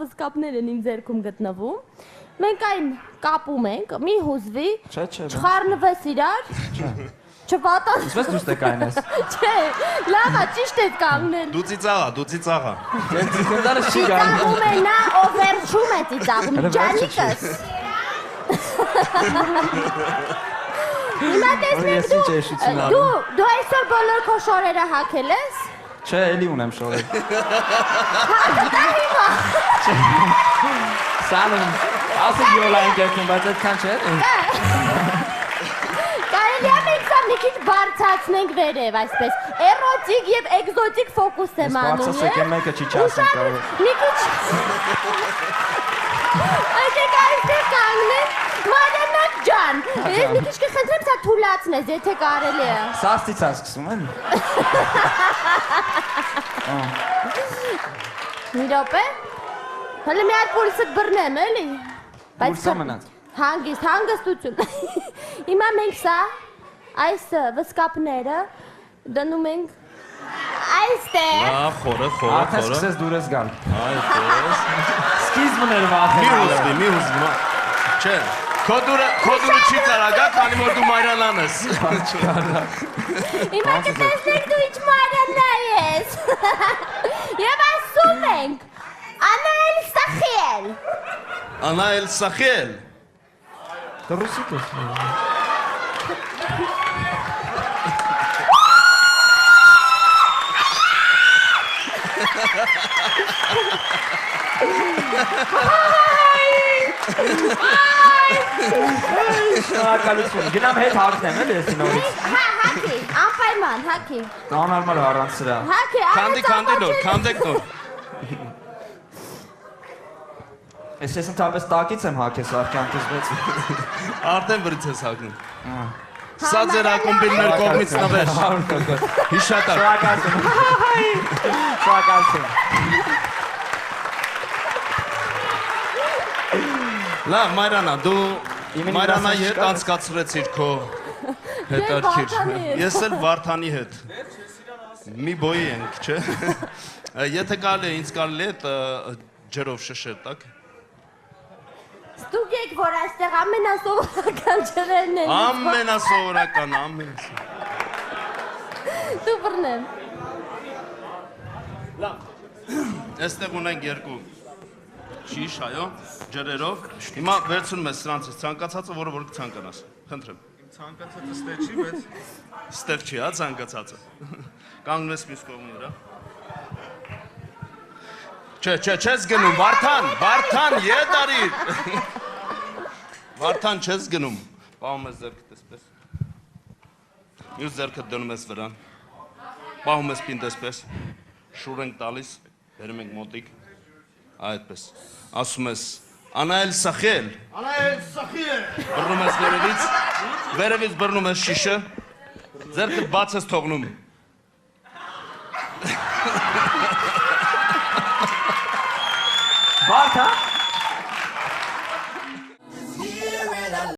վսկապներ են իմ ձեռքում գտնվում։ Մենք այն կապում ենք, մի հուզվի, չխառնվես իրար, չվատան։ Ինչպես դուս եք այնես։ Չէ, լավ է, ճիշտ եք կանգնել։ Դու ծիծաղա։ Ծիծաղում է նա, ով վերջում է ծիծաղում, ջանիկս։ Հիմա տեսնենք դու այսօր բոլոր քո շորերը հագել ես։ Չէ, էլի ունեմ շորեր։ Հագտա հիմա։ Սանում, ասեք յոլային կերքում, բայց այդքան չէ։ Կարելի է մենք սա մի քիչ բարձրացնենք վերև, այսպես, էրոտիկ և էկզոտիկ ֆոկուս եմ անում, բարձրացեք եմ մեկը չի չասում կարող։ Մի քիչ։ Այդեք այստեղ կանգնեն, Մարիանակ ջան, ես մի քիչ կխնդրեմ սա թուլացնես, եթե կարելի է։ Սաստից ա սկսում են։ Մի րոպե։ Հələ մի հատ պուլսըտ բռնեմ, էլի։ Պուլսը մնաց։ Հանգիստ, հանգստություն։ Հիմա մենք սա, այս վսկապները դնում ենք այստեղ։ Խորը։ Արդեն սկսես դուր ես գալ։ Այդպես։ Սկիզբն էր վախեն։ Մի հուզվի։ Չէ, քո դուրը չի կարագա, քանի որ դու Մարիանան ես։ Հիմա կտեսնենք դու ինչ Մարիանա ես։ Եվ ասում ենք, Անայել Սախել։ Դու ռուսիկ ես։ Շնորհակալություն։ Գնամ հետ հագնեմ էլ ես նորից։ Հագի, անպայման, հագի։ Կանարմար առանց սրա։ Հագի, Քանդեք նոր։ Ես ընդհանրապես տակից եմ հագես արկյանքից վեց։ Արդեն վրից ես հագնում։ Սա ձեր ակումբին մեր կողմից նվեր։ Հիշատակ։ Շնորհակալություն։ Լավ, Մարիանա, դու Մարիանայի հետ անցկացրեցիր քո հետաքրքիր։ Ես էլ Վարդանի հետ։ Մի բոյի ենք, չէ՞։ Եթե կարելի է, ինձ կարելի է ջրով շշեր տակ։ Ստուգ եք, որ այստեղ ամենասովորական ջրերն են։ Ամենասովորական։ Դու բռնեմ։ Լավ։ Այստեղ ունենք երկու շիշ, այո, ջրերով։ Հիմա վերցնում ես սրանցից ցանկացածը, որը որ կցանկանաս։ Խնդրեմ։ Ցանկացածը ստեղ չի, բայց Ստեղ չի, հա, ցանկացածը։ Կանգնես մյուս կողմի վրա։ Չես գնում, Վարդան, ետ արիր։ Վարդան, չես գնում։ Պահում ես ձեռքդ այսպես։ Մյուս ձեռքդ դնում ես վրան։ Պահում ես պինդ այսպես։ Շուր ենք տալիս, բերում ենք մոտիկ։ Այդպես։ Ասում ես, Անայել Սախել։ Բռնում ես վերևից բռնում ես շիշը։ Ձեռքդ բաց ես թողնում։